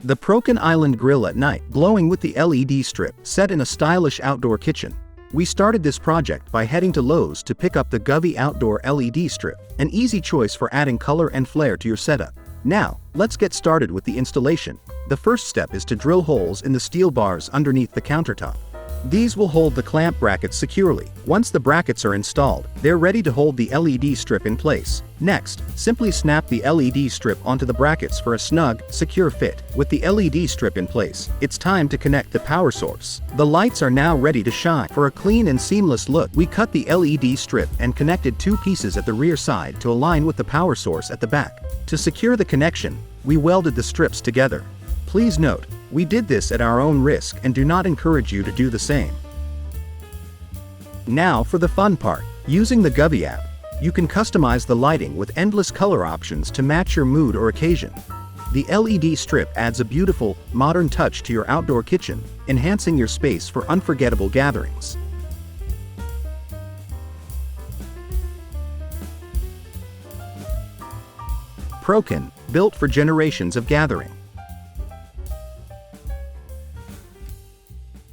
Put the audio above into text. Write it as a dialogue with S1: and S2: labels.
S1: The Prokan Island grill at night, glowing with the LED strip, set in a stylish outdoor kitchen. We started this project by heading to Lowe's to pick up the Govee Outdoor LED strip, an easy choice for adding color and flair to your setup. Now, let's get started with the installation. The first step is to drill holes in the steel bars underneath the countertop. These will hold the clamp brackets securely. Once the brackets are installed, they're ready to hold the LED strip in place. Next, simply snap the LED strip onto the brackets for a snug, secure fit. With the LED strip in place, it's time to connect the power source. The lights are now ready to shine. For a clean and seamless look, we cut the LED strip and connected two pieces at the rear side to align with the power source at the back. To secure the connection, we welded the strips together. Please note, we did this at our own risk and do not encourage you to do the same. Now for the fun part. Using the Govee app, you can customize the lighting with endless color options to match your mood or occasion. The LED strip adds a beautiful, modern touch to your outdoor kitchen, enhancing your space for unforgettable gatherings. Prokan, built for generations of gathering.